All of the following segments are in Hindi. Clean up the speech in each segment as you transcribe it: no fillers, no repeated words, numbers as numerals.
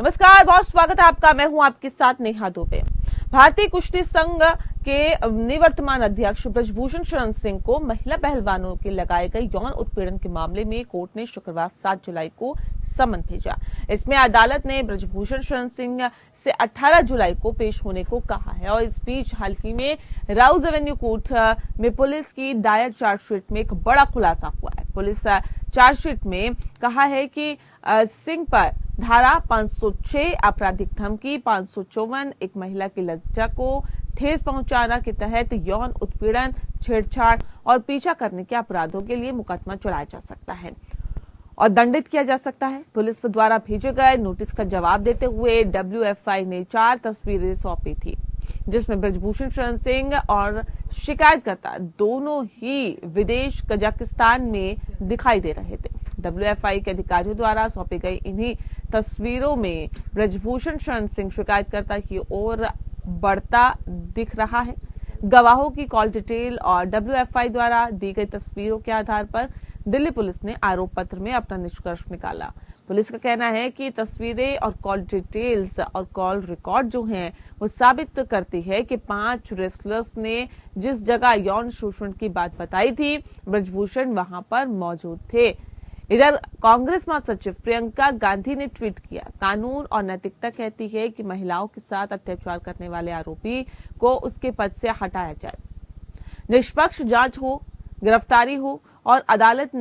नमस्कार, बहुत स्वागत है आपका। मैं हूं आपके साथ नेहा दुबे। भारतीय कुश्ती संघ के निवर्तमान अध्यक्ष ब्रजभूषण शरण सिंह को महिला पहलवानों के लगाए गए यौन उत्पीड़न के मामले में कोर्ट ने शुक्रवार 7 जुलाई को समन भेजा। इसमें अदालत ने ब्रजभूषण शरण सिंह से 18 जुलाई को पेश होने को कहा है। और इस बीच हाल ही में राउज एवेन्यू कोर्ट में पुलिस की दायर चार्जशीट में एक बड़ा खुलासा हुआ है। पुलिस चार्जशीट में कहा है कि सिंह पर धारा 506 आपराधिक धमकी, 554 एक महिला की लज्जा को ठेस पहुंचाना के तहत यौन उत्पीड़न, छेड़छाड़ और पीछा करने के अपराधों के लिए मुकदमा चलाया जा सकता है और दंडित किया जा सकता है। पुलिस द्वारा भेजे गए नोटिस का जवाब देते हुए WFI ने 4 तस्वीरें सौंपी थी, जिसमें ब्रजभूषण शरण सिंह और शिकायतकर्ता दोनों ही विदेश कजाकिस्तान में दिखाई दे रहे थे। WFI के अधिकारियों द्वारा सौंपी गई इन्हीं तस्वीरों में ब्रजभूषण शरण सिंह शिकायतकर्ता की ओर बढ़ता दिख रहा है। गवाहों की कॉल डिटेल और WFI द्वारा दी गई तस्वीरों के आधार पर दिल्ली पुलिस ने आरोप पत्र में अपना निष्कर्ष निकाला। पुलिस का कहना है कि तस्वीरें और कॉल डिटेल्स और कॉल रिकॉर्ड जो हैं वो साबित करती है कि 5 रेसलर्स ने जिस जगह यौन शोषण की बात बताई थी, ब्रजभूषण वहां पर मौजूद थे। इधर कांग्रेस महासचिव प्रियंका गांधी ने ट्वीट किया, कानून और नैतिकता कहती है कि महिलाओं के साथ अत्याचार करने वाले आरोपी को उसके पद से हटाया जाए, निष्पक्ष जांच हो, गिरफ्तारी हो और अदालत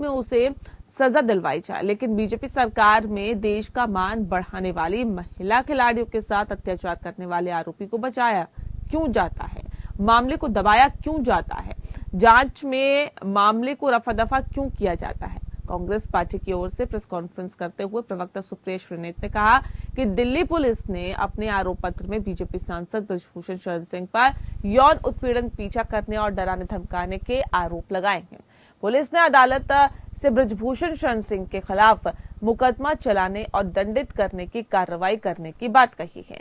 में उसे सजा दिलवाई जाए। लेकिन बीजेपी सरकार में देश का मान बढ़ाने वाली महिला खिलाड़ियों के साथ अत्याचार करने वाले आरोपी को बचाया क्यों जाता है, मामले को दबाया क्यों जाता है, जांच में मामले को रफा दफा क्यों किया जाता है। कांग्रेस पार्टी की ओर से प्रेस कॉन्फ्रेंस करते हुए प्रवक्ता सुप्रिया श्रीनेत ने कहा कि दिल्ली पुलिस ने अपने आरोप पत्र में बीजेपी सांसद ब्रजभूषण शरण सिंह पर यौन उत्पीड़न, पीछा करने और डराने धमकाने के आरोप लगाए हैं। पुलिस ने अदालत से ब्रजभूषण शरण सिंह के खिलाफ मुकदमा चलाने और दंडित करने की कार्रवाई करने की बात कही है।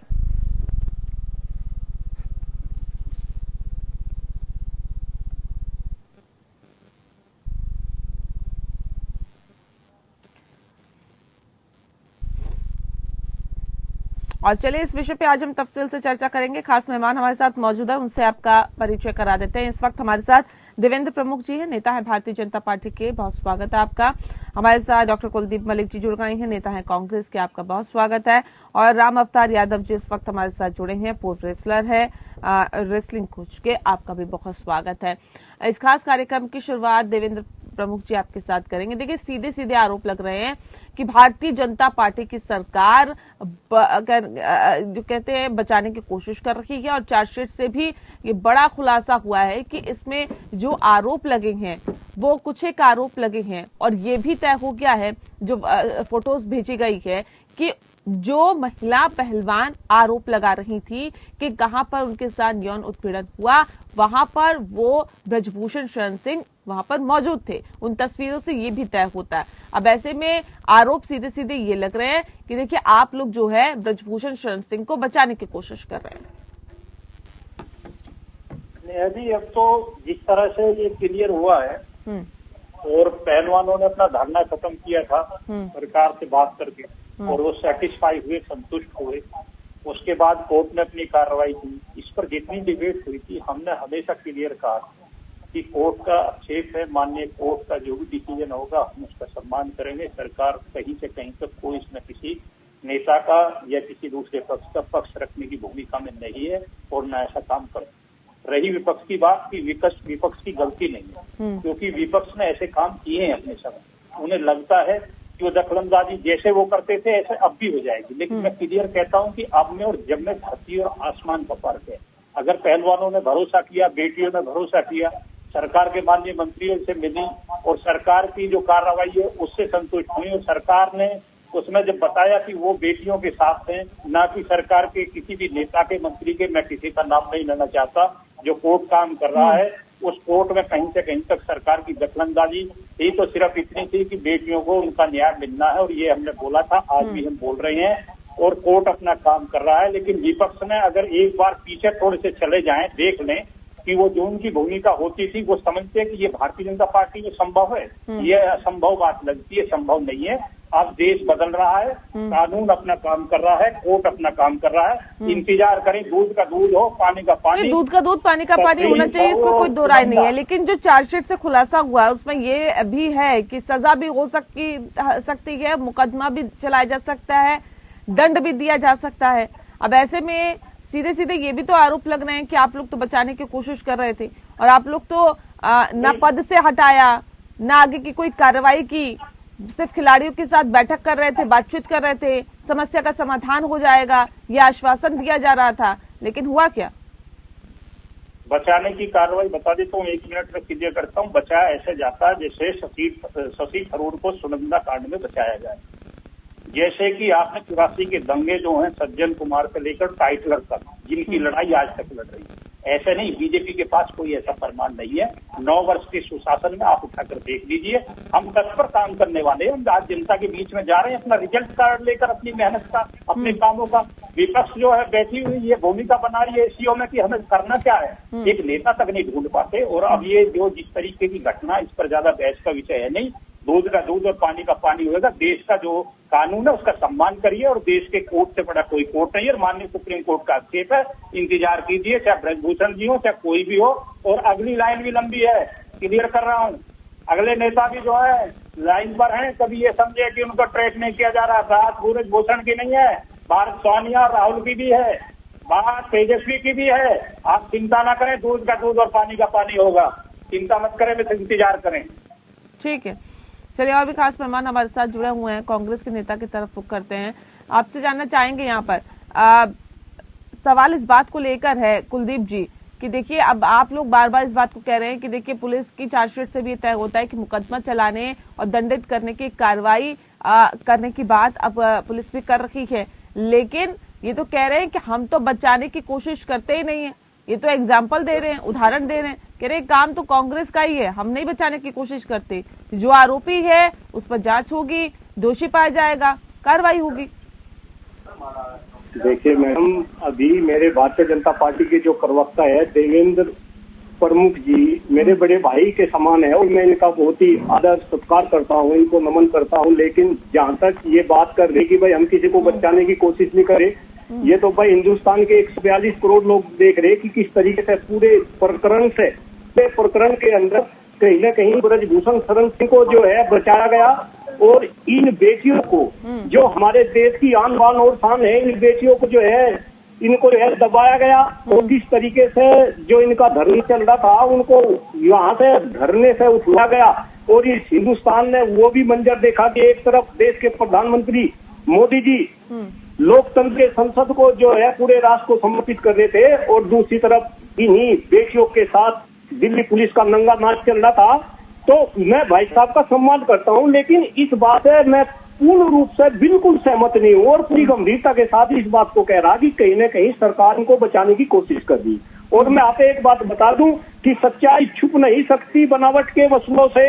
और चलिए इस विषय पे आज हम तफसील से चर्चा करेंगे। खास मेहमान हमारे साथ मौजूद है, उनसे आपका परिचय करा देते हैं। इस वक्त हमारे साथ देवेंद्र प्रमुख जी हैं, नेता है भारतीय जनता पार्टी के, बहुत स्वागत है आपका। हमारे साथ डॉक्टर कुलदीप मलिक जी जुड़ गए हैं, नेता है कांग्रेस के, आपका बहुत स्वागत है। और राम अवतार यादव जी इस वक्त हमारे साथ जुड़े हैं, पूर्व रेसलर है, रेसलिंग कोच के, आपका भी बहुत स्वागत है। इस खास कार्यक्रम की शुरुआत देवेंद्र प्रमुख जी आपके साथ करेंगे। देखिए, सीधे सीधे आरोप लग रहे हैं कि भारतीय जनता पार्टी की सरकार जो कहते हैं बचाने की कोशिश कर रही है और चार्जशीट से भी ये बड़ा खुलासा हुआ है कि इसमें जो आरोप लगे हैं वो कुछ एक आरोप लगे हैं और ये भी तय हो गया है, जो फोटोज भेजी गई है, कि जो महिला पहलवान आरोप लगा रही थी कि कहां पर उनके साथ यौन उत्पीड़न हुआ, वहां पर वो ब्रजभूषण शरण सिंह वहां पर मौजूद थे। उन तस्वीरों से ये भी तय होता है। अब ऐसे में आरोप सीधे सीधे ये लग रहे हैं कि देखिए, आप लोग जो है ब्रजभूषण शरण सिंह को बचाने की कोशिश कर रहे हैं। जी, अब तो जिस तरह से ये क्लियर हुआ है और पहलवानों ने अपना धरना खत्म किया था सरकार से बात करके, और वो सेटिस्फाई हुए, संतुष्ट हुए, उसके बाद कोर्ट ने अपनी कार्रवाई की। इस पर जितनी डिबेट हुई थी, हमने हमेशा क्लियर कहा कि कोर्ट का आक्षेप है, माननीय कोर्ट का जो भी डिसीजन होगा हम उसका सम्मान करेंगे। सरकार कहीं से कहीं तक कोई इसमें किसी नेता का या किसी दूसरे पक्ष का पक्ष रखने की भूमिका में नहीं है और न ऐसा काम कर। रही विपक्ष की बात की, विपक्ष की गलती नहीं है, क्योंकि विपक्ष ने ऐसे काम किए हैं अपने समय। उन्हें लगता है कि वो दखलंदाजी जैसे वो करते थे ऐसे अब भी हो जाएगी। लेकिन मैं क्लियर कहता हूँ कि अब में और जब में धरती और आसमान का फर्क है। अगर पहलवानों ने भरोसा किया, बेटियों ने भरोसा किया, सरकार के माननीय मंत्रियों से मिली और सरकार की जो कार्रवाई है उससे संतुष्ट हुई, और सरकार ने उसमें जब बताया कि वो बेटियों के साथ हैं, ना कि सरकार के किसी भी नेता के, मंत्री के, मैं किसी का नाम नहीं लेना चाहता, जो कोर्ट काम कर रहा है, उस कोर्ट में कहीं से कहीं तक सरकार की दखलंदाजी थी तो सिर्फ इतनी थी कि बेटियों को उनका न्याय मिलना है, और ये हमने बोला था, आज भी हम बोल रहे हैं, और कोर्ट अपना काम कर रहा है। लेकिन विपक्ष ने अगर एक बार पीछे थोड़े से चले जाएं, देख लें कि वो जो उनकी भूमिका होती थी, वो समझते हैं कि ये भारतीय जनता पार्टी में संभव है, ये असंभव बात लगती है, संभव नहीं है। अब देश बदल रहा है, कानून अपना काम कर रहा है, कोर्ट अपना काम कर रहा है। इंतजार करें, दूध का दूध हो, पानी का पानी, दूध का दूध पानी का पानी होना चाहिए, इसमें कोई दो राय नहीं है। लेकिन जो चार्जशीट से खुलासा हुआ है उसमें ये भी है कि सजा भी हो सकती है, मुकदमा भी चलाया जा सकता है, दंड भी दिया जा सकता है। अब ऐसे में सीधे सीधे ये भी तो आरोप लग रहे हैं कि आप लोग तो बचाने की कोशिश कर रहे थे और आप लोग तो ना पद से हटाया, ना आगे की कोई कार्रवाई की, सिर्फ खिलाड़ियों के साथ बैठक कर रहे थे, बातचीत कर रहे थे, समस्या का समाधान हो जाएगा ये आश्वासन दिया जा रहा था, लेकिन हुआ क्या? बचाने की कार्रवाई बता देता हूँ, 1 मिनट में क्लियर करता हूँ। बचाया ऐसे जाता है जैसे शशि थरूर को सुनंदा कांड में बचाया जाए। जैसे कि आपने 84 के दंगे जो हैं सज्जन कुमार से लेकर टाइटलर तक, जिनकी लड़ाई आज तक लड़ रही है, ऐसे नहीं, बीजेपी के पास कोई ऐसा फरमान नहीं है। 9 वर्ष के सुशासन में आप उठाकर देख लीजिए, हम तत्पर काम करने वाले हैं। हम आज जनता के बीच में जा रहे हैं अपना रिजल्ट कार्ड लेकर, अपनी मेहनत का, अपने कामों का। विपक्ष जो है बैठी हुई ये भूमिका बना रही है एसीओ में कि हमें करना क्या है, एक नेता तक नहीं ढूंढ पाते। और अब ये जो जिस तरीके की घटना, इस पर ज्यादा बहस का विषय है नहीं। दूध का दूध और पानी का पानी होगा। देश का जो कानून है उसका सम्मान करिए और देश के कोर्ट से बड़ा कोई कोर्ट नहीं है। और माननीय सुप्रीम कोर्ट का आक्षेप है, इंतजार कीजिए, चाहे ब्रजभूषण जी हो चाहे कोई भी हो। और अगली लाइन भी लंबी है, क्लियर कर रहा हूँ। अगले नेता भी जो है लाइन पर हैं, कभी ये समझे कि उनको ट्रैक नहीं किया जा रहा। बात ब्रजभूषण की नहीं है, बात सोनिया और राहुल की भी है, बात तेजस्वी की भी है। आप चिंता ना करें, दूध का दूध और पानी का पानी होगा, चिंता मत करें, बस इंतजार करें। ठीक है, चलिए और भी खास मेहमान हमारे साथ जुड़े हुए हैं, कांग्रेस के नेता की तरफ रुख करते हैं। आपसे जानना चाहेंगे यहाँ पर सवाल इस बात को लेकर है कुलदीप जी कि देखिए अब आप लोग बार बार इस बात को कह रहे हैं कि देखिए पुलिस की चार्जशीट से भी तय होता है कि मुकदमा चलाने और दंडित करने की कार्रवाई करने की बात अब पुलिस भी कर रही है, लेकिन ये तो कह रहे हैं कि हम तो बचाने की कोशिश करते ही नहीं है। ये तो एग्जाम्पल दे रहे हैं, उदाहरण दे रहे हैं, कह रहे काम तो कांग्रेस का ही है, हम नहीं बचाने की कोशिश करते। जो आरोपी है उस पर जांच होगी, दोषी पाया जाएगा, कार्रवाई होगी। देखिए मैडम, अभी मेरे भारतीय जनता पार्टी के जो प्रवक्ता है देवेंद्र प्रमुख जी मेरे बड़े भाई के समान है और मैं इनका बहुत ही आदर सत्कार करता हूँ, इनको नमन करता हूँ। लेकिन जहाँ तक ये बात कर रहे कि भाई हम किसी को बचाने की कोशिश नहीं करें, ये तो भाई हिंदुस्तान के 142 करोड़ लोग देख रहे कि किस तरीके से पूरे प्रकरण के अंदर कहीं न कहीं ब्रजभूषण शरण सिंह को जो है बचाया गया और इन बेटियों को जो हमारे देश की आन बान और शान है, इन बेटियों को जो है इनको जो है दबाया गया। और किस तरीके से जो इनका धरना चल रहा था उनको यहाँ से धरने से उठा गया। और इस हिंदुस्तान ने वो भी मंजर देखा कि एक तरफ देश के प्रधानमंत्री मोदी जी लोकतंत्र के संसद को जो है पूरे राष्ट्र को समर्पित कर रहे थे और दूसरी तरफ इन्हीं बेटियों के साथ दिल्ली पुलिस का नंगा नाच चल रहा था। तो मैं भाई साहब का सम्मान करता हूं, लेकिन इस बात से मैं पूर्ण रूप से बिल्कुल सहमत नहीं हूं और पूरी गंभीरता के साथ इस बात को कह रहा कि कहीं न कहीं सरकार इनको बचाने की कोशिश कर रही। और मैं आपको एक बात बता दूं कि सच्चाई छुप नहीं सकती बनावट के वसूलों से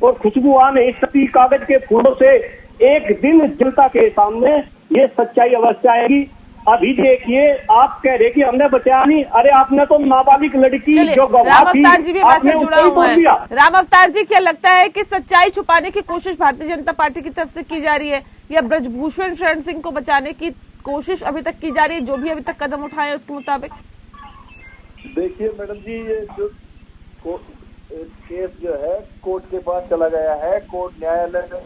और खुशबू आ नहीं सकती कागज के फूलों से। एक दिन जनता के सामने ये सच्चाई अवश्य आएगी। अभी देखिए, आप कह रहे कि हमने बचाया नहीं, अरे आपने तो नाबालिग लड़की जो गवाह थी, राम अवतार जी भी बात से जुड़ा हुआ है। दिया। राम अवतार जी, क्या लगता है कि सच्चाई छुपाने की कोशिश भारतीय जनता पार्टी की तरफ से की जा रही है या ब्रजभूषण शरण सिंह को बचाने की कोशिश अभी तक की जा रही है, जो भी अभी तक कदम उठाए उसके मुताबिक? देखिए मैडम जी, ये जो केस जो है कोर्ट के पास चला गया है, कोर्ट न्यायालय में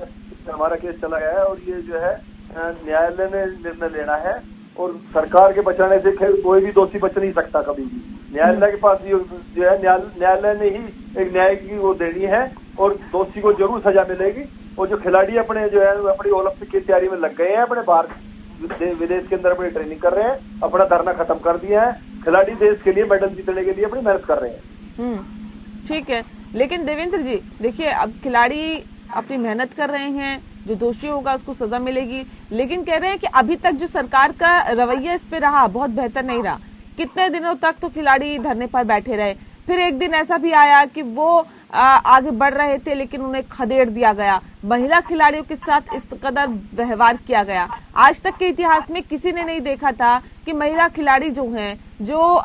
हमारा केस चला गया है और ये जो है न्यायालय ने निर्णय लेना है। और सरकार के बचाने से कोई भी दोषी बच नहीं सकता कभी भी। न्यायालय के पास जो है न्यायालय ने ही एक न्याय की वो देनी है और दोषी को जरूर सजा मिलेगी। और जो खिलाड़ी अपने जो है अपनी ओलंपिक की तैयारी में लग गए हैं, अपने भारत विदेश के अंदर अपनी ट्रेनिंग कर रहे हैं, अपना धरना खत्म कर दिया है, खिलाड़ी देश के लिए मेडल जीतने के लिए अपनी मेहनत कर रहे हैं। ठीक है, लेकिन देवेंद्र जी देखिए, अब खिलाड़ी अपनी मेहनत कर रहे हैं, जो दोषी होगा उसको सजा मिलेगी, लेकिन कह रहे हैं कि अभी तक जो सरकार का रवैया इस पे रहा बहुत बेहतर नहीं रहा। कितने दिनों तक तो खिलाड़ी धरने पर बैठे रहे, फिर एक दिन ऐसा भी आया कि वो आगे बढ़ रहे थे लेकिन उन्हें खदेड़ दिया गया। महिला खिलाड़ियों के साथ इस कदर व्यवहार किया गया। आज तक के इतिहास में किसी ने नहीं देखा था कि महिला खिलाड़ी जो हैं, जो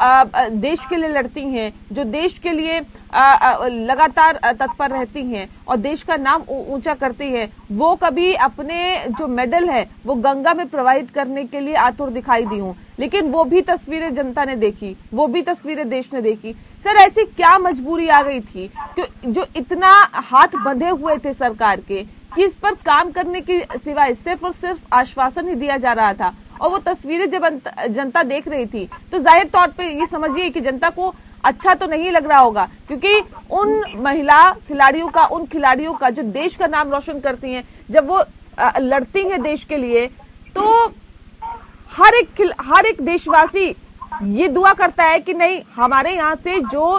देश के लिए लड़ती हैं, जो देश के लिए लगातार तत्पर रहती हैं और देश का नाम ऊंचा करती हैं, वो कभी अपने जो मेडल है वो गंगा में प्रवाहित करने के लिए आतुर दिखाई दी हूं। लेकिन वो भी तस्वीरें जनता ने देखी, वो भी तस्वीरें देश ने देखी। सर, ऐसी क्या मजबूरी आ गई थी कि जो इतना हाथ बंधे हुए थे सरकार के कि इस पर काम करने की सिवाय सिर्फ और सिर्फ आश्वासन ही दिया जा रहा था, और वो तस्वीरें जब जनता देख रही थी तो जाहिर तौर पे ये समझिए कि जनता को अच्छा तो नहीं लग रहा होगा, क्योंकि उन महिला खिलाड़ियों का, उन खिलाड़ियों का जो देश का नाम रोशन करती हैं, जब वो लड़ती हैं देश के लिए, तो हर एक देशवासी ये दुआ करता है कि नहीं, हमारे यहाँ से जो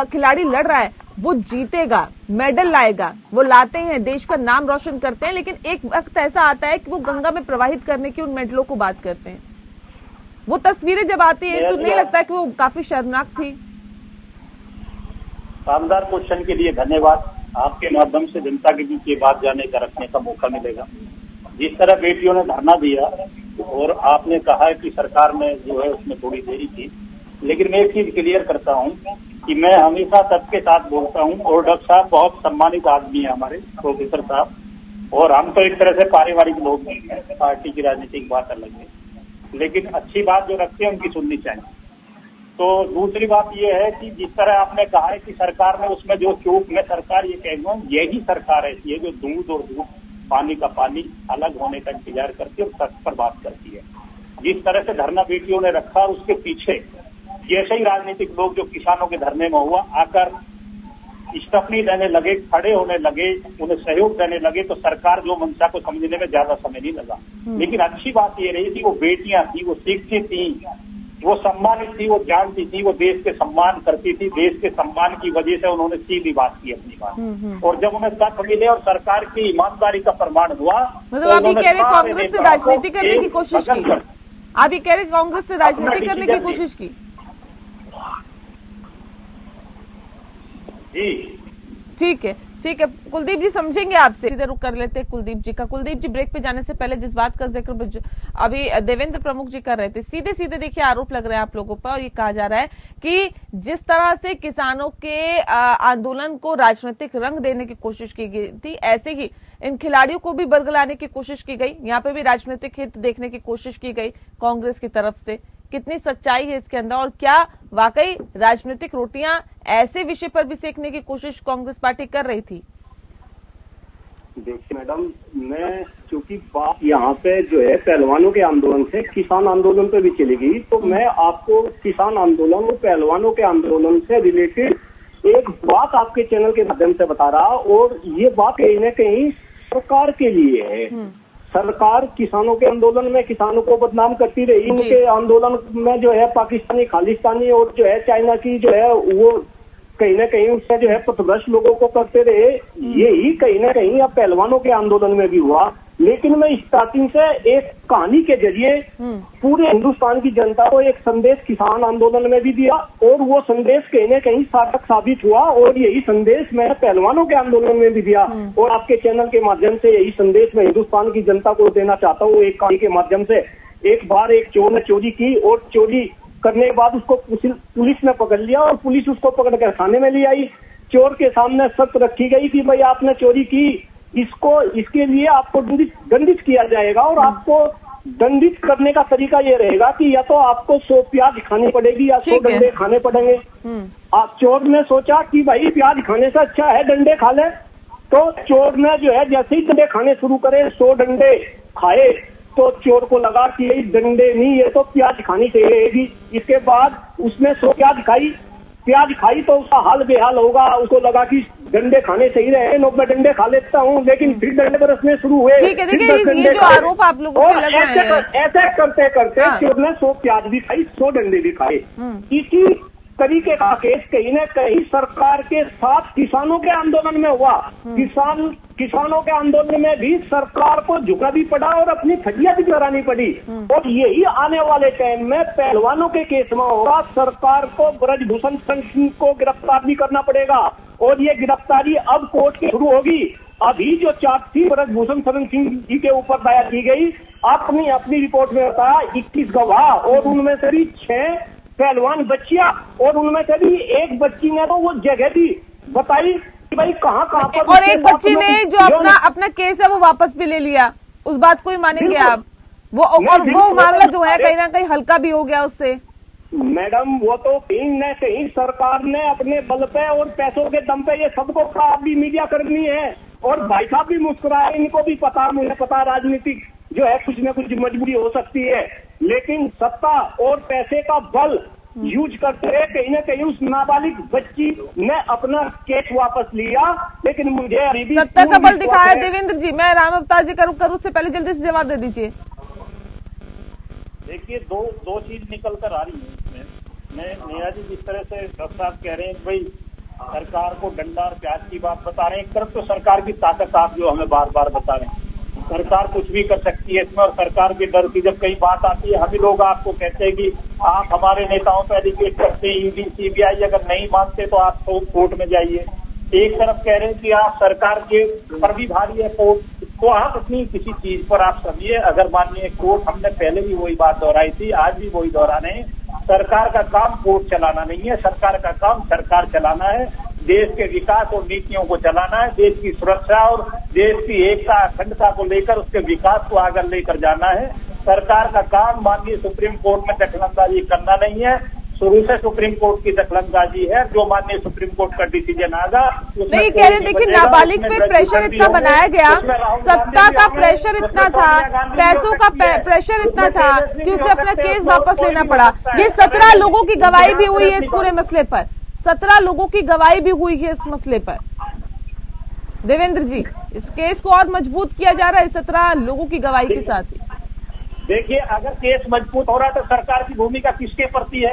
खिलाड़ी लड़ रहा है वो जीतेगा, मेडल लाएगा। वो लाते हैं, देश का नाम रोशन करते हैं, लेकिन एक वक्त ऐसा आता है कि वो गंगा में प्रवाहित करने की उन मेडलों को बात करते हैं। वो तस्वीरें जब आती है तो नहीं लगता कि वो काफी शर्मनाक थी? शानदार क्वेश्चन के लिए धन्यवाद। आपके माध्यम से जनता के बीच ये बात जाने का, रखने का मौका मिलेगा। जिस तरह बेटियों ने धरना दिया और आपने कहा कि सरकार में जो है उसमें थोड़ी देरी थी, लेकिन मैं एक चीज क्लियर करता हूँ कि मैं हमेशा सबके साथ बोलता हूँ, और डॉक्टर साहब बहुत सम्मानित आदमी है हमारे प्रोफेसर साहब, और हम तो एक तरह से पारिवारिक लोग नहीं हैं, पार्टी की राजनीतिक बात अलग है, लेकिन अच्छी बात जो रखते हैं उनकी सुननी चाहिए। तो दूसरी बात ये है कि जिस तरह आपने कहा है कि सरकार ने उसमें जो चूक, मैं सरकार ये कहूँगा, यही सरकार ऐसी है जो दूध और दूध, पानी का पानी अलग होने का इंतजार करती है और सच पर बात करती है। जिस तरह से धरना बेटियों ने रखा, उसके पीछे जैसे ही राजनीतिक लोग जो किसानों के धरने में हुआ आकर स्टपनी देने लगे, खड़े होने लगे, उन्हें सहयोग देने लगे, तो सरकार जो मंशा को समझने में ज्यादा समय नहीं लगा। लेकिन अच्छी बात ये रही थी, वो बेटियां थी, वो शिक्षित थी, वो सम्मानित थी, वो जानती थी, वो देश के सम्मान करती थी। देश के सम्मान की वजह से उन्होंने सीधी बात की अपनी बात, और जब उन्हें तक मिले और सरकार की ईमानदारी का प्रमाण हुआ, मतलब आप ये कह रहे कांग्रेस से राजनीति करने की कोशिश की? आप ये कह रहे कांग्रेस से राजनीति करने की कोशिश की? ठीक है, ठीक है कुलदीप जी, समझेंगे आपसे। सीधे रुक कर लेते हैं कुलदीप जी का। कुलदीप जी, ब्रेक पे जाने से पहले जिस बात का जिक्र अभी देवेंद्र प्रमुख जी कर रहे थे, सीधे सीधे देखिए आरोप लग रहे हैं आप लोगों पर, और ये कहा जा रहा है कि जिस तरह से किसानों के आंदोलन को राजनीतिक रंग देने की कोशिश की गई थी, ऐसे ही इन खिलाड़ियों को भी बरगलाने की कोशिश की गई। यहाँ पे भी राजनीतिक हित देखने की कोशिश की गई कांग्रेस की तरफ से। कितनी सच्चाई है इसके अंदर, और क्या वाकई राजनीतिक रोटियां ऐसे विषय पर भी सेकने की कोशिश कांग्रेस पार्टी कर रही थी? देखिए मैडम, मैं चूंकि बात यहाँ पे जो है पहलवानों के आंदोलन से किसान आंदोलन पे भी चली गई, तो मैं आपको किसान आंदोलन और पहलवानों के आंदोलन से रिलेटेड एक बात आपके चैनल के माध्यम से बता रहा, और ये बात कहीं न कहीं सरकार के लिए है। सरकार किसानों के आंदोलन में किसानों को बदनाम करती रही, उनके आंदोलन में जो है पाकिस्तानी, खालिस्तानी और जो है चाइना की जो है वो कहीं ना कहीं उससे जो है पथभ्रष्ट लोगों को करते रहे। यही कहीं ना कहीं अब पहलवानों के आंदोलन में भी हुआ। लेकिन मैं स्टार्टिंग से एक कहानी के जरिए पूरे हिंदुस्तान की जनता को एक संदेश किसान आंदोलन में भी दिया, और वो संदेश कहीं ना कहीं सार्थक साबित हुआ, और यही संदेश मैं पहलवानों के आंदोलन में भी दिया, और आपके चैनल के माध्यम से यही संदेश मैं हिंदुस्तान की जनता को देना चाहता हूँ एक कहानी के माध्यम से। एक बार एक चोर ने चोरी की, और चोरी करने के बाद उसको पुलिस ने पकड़ लिया, और पुलिस उसको पकड़ कर थाने में ले आई। चोर के सामने शर्त रखी गई कि भाई आपने चोरी की, इसके लिए आपको दंडित किया जाएगा, और आपको दंडित करने का तरीका ये रहेगा कि या तो आपको 100 प्याज खानी पड़ेगी या 100 डंडे खाने पड़ेंगे। आप चोर ने सोचा कि भाई प्याज खाने से अच्छा है डंडे खा ले, तो चोर ने जो है जैसे ही डंडे खाने शुरू करे, 100 डंडे खाए, तो चोर को लगा कि ये डंडे नहीं, ये तो प्याज खानी चाहिए। इसके बाद उसने 100 प्याज खाई तो उसका हाल बेहाल होगा। उसको लगा कि डंडे खाने सही रहे, 90 डंडे खा लेता हूँ, लेकिन फिर डंडे बरसने शुरू हुए। ठीक है, देखिए ये जो आरोप आप लोगों पे लग रहे हैं, ऐसे करते करते चोर ने 100 प्याज भी खाई, 100 डंडे भी खाए। इसी तरीके का केस कहीं न कहीं सरकार के साथ किसानों के आंदोलन में हुआ। किसानों के आंदोलन में भी सरकार को झुकना भी पड़ा और अपनी फजियत भी करानी पड़ी, और यही आने वाले टाइम में पहलवानों के केस में होगा। सरकार को ब्रजभूषण सिंह को गिरफ्तार भी करना पड़ेगा, और ये गिरफ्तारी अब कोर्ट की शुरू होगी। अभी जो चार्जशीट ब्रजभूषण शरण सिंह जी के ऊपर दायर की गई, अपनी रिपोर्ट में बताया 21 गवाह और उनमें से भी 6 पहलवान बच्चियां और उनमें से भी एक बच्ची ने तो वो जगह दी बताई कि भाई कहाँ पर। और एक बच्ची ने जो अपना केस है वो वापस भी ले लिया, उस बात को ही मानेंगे आप? वो और वो मामला जो है कहीं ना कहीं हल्का भी हो गया उससे। मैडम वो तो कहीं न कहीं सरकार ने अपने बल पे और पैसों के दम पे ये सबको भी मीडिया कर्मी है और भाई साहब भी मुस्कुराए, इनको भी पता, मुझे पता राजनीतिक जो है कुछ न कुछ मजबूरी हो सकती है, लेकिन सत्ता और पैसे का बल यूज करते हुए कहीं न कहीं उस नाबालिग बच्ची ने अपना केस वापस लिया। लेकिन मुझे अभी सत्ता का बल दिखाया देवेंद्र जी। मैं राम अवतार जी करूँ उससे पहले जल्दी से जवाब दे दीजिए। देखिए दो चीज निकल कर आ रही है इसमें। नेहा जी जिस तरह से डॉक्टर साहब कह रहे हैं भाई सरकार को डंडा और प्याज की बात बता रहे हैं, एक तरफ तो सरकार की ताकत आप जो हमें बार बार बता रहे हैं, सरकार कुछ भी कर सकती है इसमें, और सरकार के डर की जब कई बात आती है हम ही लोग आपको कहते हैं कि आप हमारे नेताओं पर एलिगेट करते हैं, ईडी सीबीआई अगर नहीं मानते तो आप कोर्ट में जाइए। एक तरफ कह रहे हैं कि आप सरकार के पर भी भारी है कोर्ट, तो आप अपनी किसी चीज पर आप समझिए। अगर माननीय कोर्ट, हमने पहले भी वही बात दोहराई थी, आज भी वही दोहरा रहे हैं, सरकार का काम कोर्ट चलाना नहीं है, सरकार का काम सरकार चलाना है, देश के विकास और नीतियों को चलाना है, देश की सुरक्षा और देश की एकता अखंडता को लेकर उसके विकास को आगे लेकर जाना है। सरकार का काम माननीय सुप्रीम कोर्ट में दखलंदाजी करना नहीं है। शुरू से सुप्रीम कोर्ट की दखलंदाजी है, जो माननीय सुप्रीम कोर्ट का डिसीजन आगा। नहीं कह रहे, देखिए नाबालिग पे प्रेशर इतना बनाया गया, सत्ता का प्रेशर इतना था, पैसों का प्रेशर इतना था कि उसे अपना केस वापस लेना पड़ा। ये 17 लोगों की गवाही भी हुई है इस पूरे मसले पर, 17 लोगों की गवाही भी हुई है इस मसले पर। देवेंद्र जी, इस केस को और मजबूत किया जा रहा है 17 लोगों की गवाही के साथ। देखिए अगर केस मजबूत हो रहा है तो सरकार की भूमिका किसके प्रति है?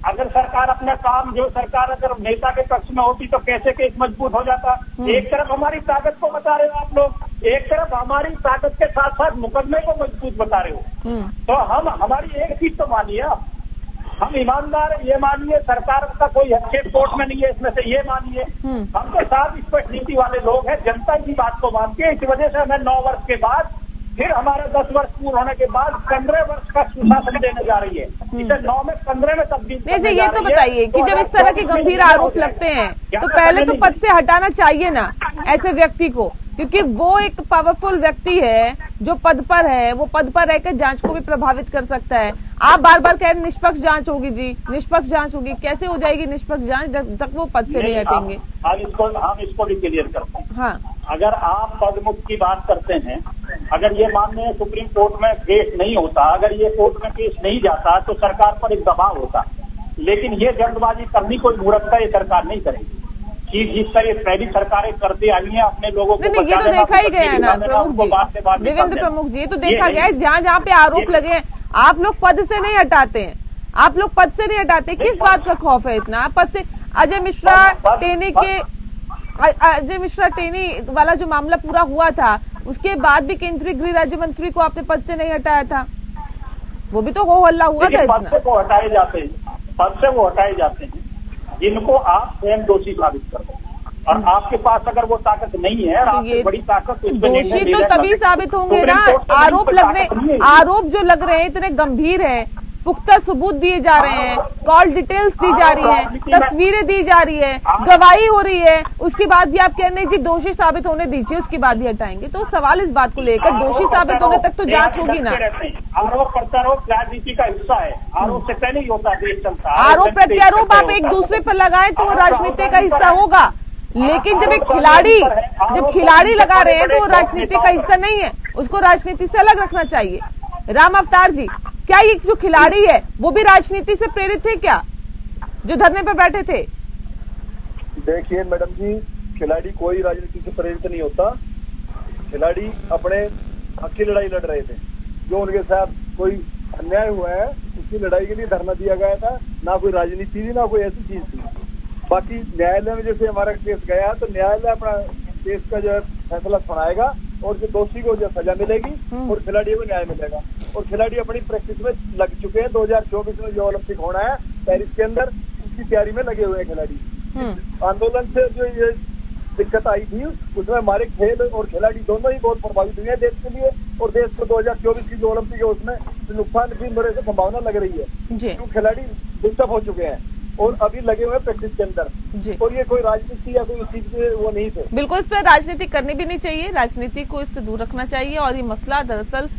अगर सरकार अपना काम, जो सरकार अगर नेता के पक्ष में होती तो कैसे केस मजबूत हो जाता? एक तरफ हमारी ताकत को बता रहे हो आप लोग, एक तरफ हमारी ताकत के साथ साथ मुकदमे को मजबूत बता रहे हो। तो हम हमारी एक चीज तो मानिए, हम ईमानदार, ये मानिए सरकार का कोई हस्तक्षेप कोर्ट में नहीं है इसमें से, ये मानिए हम तो साफ स्पष्ट नीति वाले लोग हैं, जनता की बात को मानते हैं। इस वजह से हमें 9 वर्ष के बाद, फिर हमारे 10 वर्ष पूर्ण होने के बाद 15 वर्ष का सुशासन देने जा रही है। इसे 9 में 15 में तब्दील। नहीं जी, ये तो बताइए कि जब इस तरह के गंभीर आरोप लगते हैं तो पहले तो पद से हटाना चाहिए ना ऐसे व्यक्ति को, क्योंकि वो एक पावरफुल व्यक्ति है जो पद पर है, वो पद पर रहकर जांच को भी प्रभावित कर सकता है। आप बार बार कह रहे निष्पक्ष जांच होगी जी, निष्पक्ष जांच होगी, कैसे हो जाएगी निष्पक्ष जांच जब तक वो पद से नहीं हटेंगे? हम इसको भी क्लियर करते हैं। हाँ, अगर आप पदमुक्त की बात करते हैं, अगर ये माननीय सुप्रीम कोर्ट में केस नहीं होता, अगर ये कोर्ट में केस नहीं जाता तो सरकार पर एक दबाव होता, लेकिन ये जल्दबाजी करनी कोई मूर्खता ये सरकार नहीं करेगी। जिस तरह पहली सरकारें करते आई हैं अपने लोगों को, नहीं, ये तो देखा ही गया है ना प्रमुख जी, देवेंद्र प्रमुख जी, ये तो देखा गया है जहाँ जहाँ पे आरोप लगे हैं आप लोग पद से नहीं हटाते हैं, आप लोग पद से नहीं हटाते। किस बात का खौफ है इतना? आप पद से, अजय मिश्रा टेनी वाला जो मामला पूरा हुआ था उसके बाद भी केंद्रीय गृह राज्य मंत्री को आपने पद से नहीं हटाया था, वो भी तो हो हल्ला हुआ था इतना। पद से वो हटाए जाते हैं, पद से वो हटाए जाते हैं जिनको आप स्वयं दोषी साबित कर दो, और आपके पास अगर वो ताकत नहीं है, तो ये बड़ी ताकत, दोषी तो तभी साबित होंगे ना, आरोप जो लग रहे हैं इतने गंभीर है, पुख्ता सबूत दिए जा रहे हैं, कॉल डिटेल्स दी जा रही है, तस्वीरें दी जा रही है, गवाही हो रही है, उसके बाद भी आप कह रहे हैं जी दोषी साबित होने दीजिए उसके बाद ही हटाएंगे। तो सवाल इस बात को लेकर, दोषी साबित होने तक तो जांच होगी ना। आरोप प्रत्यारोप राजनीति का हिस्सा है, आरोप से पहले ही होता है, देश चलता है। आरोप प्रत्यारोप आप एक दूसरे पर लगाए तो वो राजनीति का हिस्सा होगा, लेकिन जब खिलाड़ी लगा रहे हैं तो वो राजनीति का हिस्सा नहीं है, उसको राजनीति से अलग रखना चाहिए। राम अवतार जी, क्या ये जो खिलाड़ी है वो भी राजनीति से प्रेरित थे क्या, जो धरने पर बैठे थे? देखिए मैडम जी, खिलाड़ी कोई राजनीति से प्रेरित नहीं होता। खिलाड़ी अपने हक की लड़ाई लड़ रहे थे, जो उनके साथ कोई अन्याय हुआ है उसकी लड़ाई के लिए धरना दिया गया था, ना कोई राजनीति थी ना कोई ऐसी चीज थी। बाकी न्यायालय में जैसे हमारा केस गया तो न्यायालय अपना केस का जो है फैसला सुनाएगा और जो दोषी को जो सजा मिलेगी और खिलाड़ियों को न्याय मिलेगा। और खिलाड़ी अपनी प्रैक्टिस में लग चुके हैं, 2024 में जो ओलंपिक होना है पेरिस के अंदर, उसकी तैयारी में लगे हुए हैं खिलाड़ी। आंदोलन से जो ये दिक्कत आई थी, उसमें हमारे खेल और खिलाड़ी दोनों ही बहुत प्रभावित हुए हैं देश के लिए, और देश को 2024 की जो ओलंपिक है उसमें नुकसान की बड़े से संभावना लग रही है, जी क्योंकि खिलाड़ी डिस्टर्ब हो चुके हैं और अभी लगे हुए हैं प्रैक्टिस के अंदर। जी और ये कोई राजनीति या कोई उस चीज के वो नहीं थे। बिल्कुल, इस पर राजनीति करनी भी नहीं चाहिए, राजनीति को इससे दूर रखना चाहिए। और ये मसला दरअसल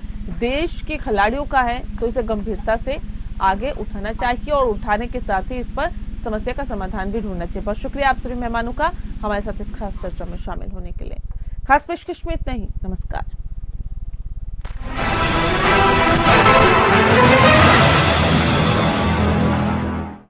देश के खिलाड़ियों का है, तो इसे गंभीरता से आगे उठाना चाहिए और उठाने के साथ ही इस पर समस्या का समाधान भी ढूंढना चाहिए। बहुत शुक्रिया आप सभी मेहमानों का हमारे साथ इस खास चर्चा में शामिल होने के लिए। खास पेशकश में इतना ही। नमस्कार।